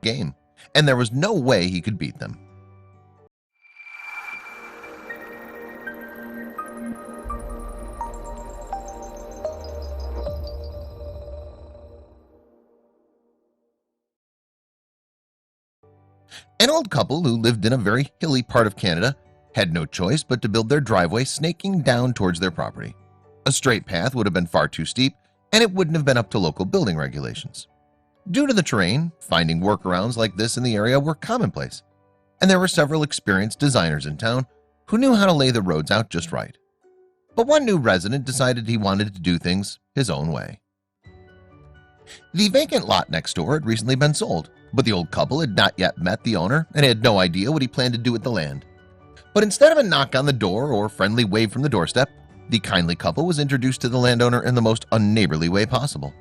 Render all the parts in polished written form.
game, and there was no way he could beat them. An old couple who lived in a very hilly part of Canada had no choice but to build their driveway snaking down towards their property. A straight path would have been far too steep, and it wouldn't have been up to local building regulations. Due to the terrain, finding workarounds like this in the area were commonplace, and there were several experienced designers in town who knew how to lay the roads out just right. But one new resident decided he wanted to do things his own way. The vacant lot next door had recently been sold, but the old couple had not yet met the owner and had no idea what he planned to do with the land. But instead of a knock on the door or friendly wave from the doorstep, the kindly couple was introduced to the landowner in the most unneighborly way possible.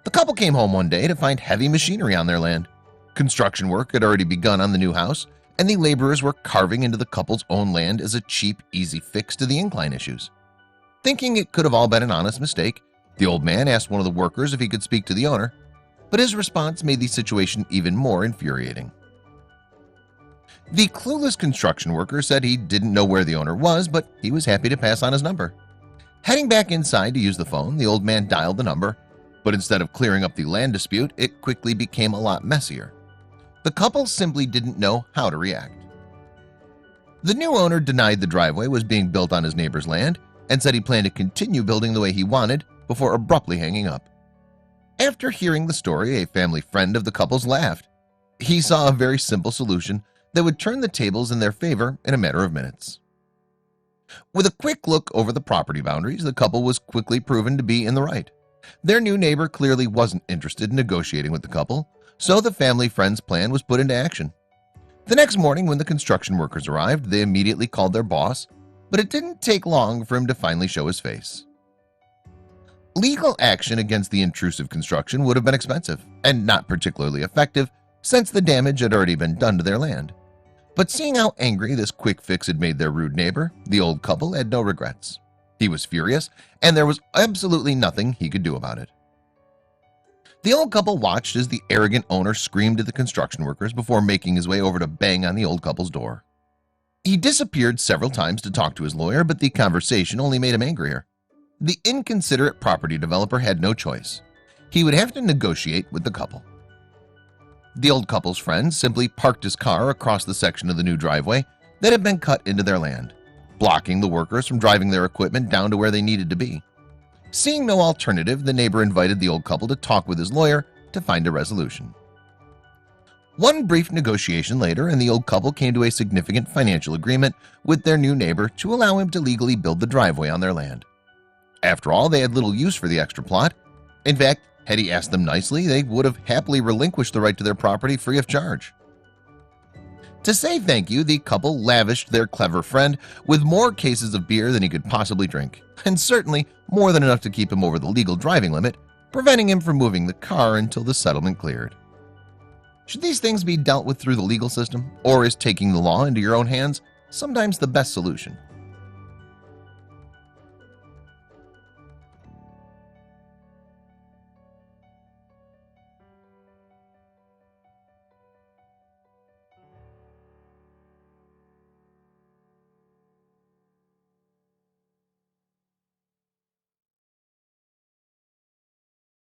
The couple came home one day to find heavy machinery on their land. Construction work had already begun on the new house, and the laborers were carving into the couple's own land as a cheap, easy fix to the incline issues. Thinking it could have all been an honest mistake, the old man asked one of the workers if he could speak to the owner, but his response made the situation even more infuriating. The clueless construction worker said he didn't know where the owner was, but he was happy to pass on his number. Heading back inside to use the phone, the old man dialed the number, but instead of clearing up the land dispute, it quickly became a lot messier. The couple simply didn't know how to react. The new owner denied the driveway was being built on his neighbor's land and said he planned to continue building the way he wanted before abruptly hanging up. After hearing the story, a family friend of the couple's laughed. He saw a very simple solution that would turn the tables in their favor in a matter of minutes. With a quick look over the property boundaries, the couple was quickly proven to be in the right. Their new neighbor clearly wasn't interested in negotiating with the couple, so the family friend's plan was put into action. The next morning, when the construction workers arrived, they immediately called their boss, but it didn't take long for him to finally show his face. Legal action against the intrusive construction would have been expensive and not particularly effective since the damage had already been done to their land. But seeing how angry this quick fix had made their rude neighbor, the old couple had no regrets. He was furious, and there was absolutely nothing he could do about it. The old couple watched as the arrogant owner screamed at the construction workers before making his way over to bang on the old couple's door. He disappeared several times to talk to his lawyer, but the conversation only made him angrier. The inconsiderate property developer had no choice. He would have to negotiate with the couple. The old couple's friend simply parked his car across the section of the new driveway that had been cut into their land, blocking the workers from driving their equipment down to where they needed to be. Seeing no alternative, the neighbor invited the old couple to talk with his lawyer to find a resolution. One brief negotiation later, and the old couple came to a significant financial agreement with their new neighbor to allow him to legally build the driveway on their land. After all, they had little use for the extra plot. In fact, had he asked them nicely, they would have happily relinquished the right to their property free of charge. To say thank you, the couple lavished their clever friend with more cases of beer than he could possibly drink, and certainly more than enough to keep him over the legal driving limit, preventing him from moving the car until the settlement cleared. Should these things be dealt with through the legal system, or is taking the law into your own hands sometimes the best solution?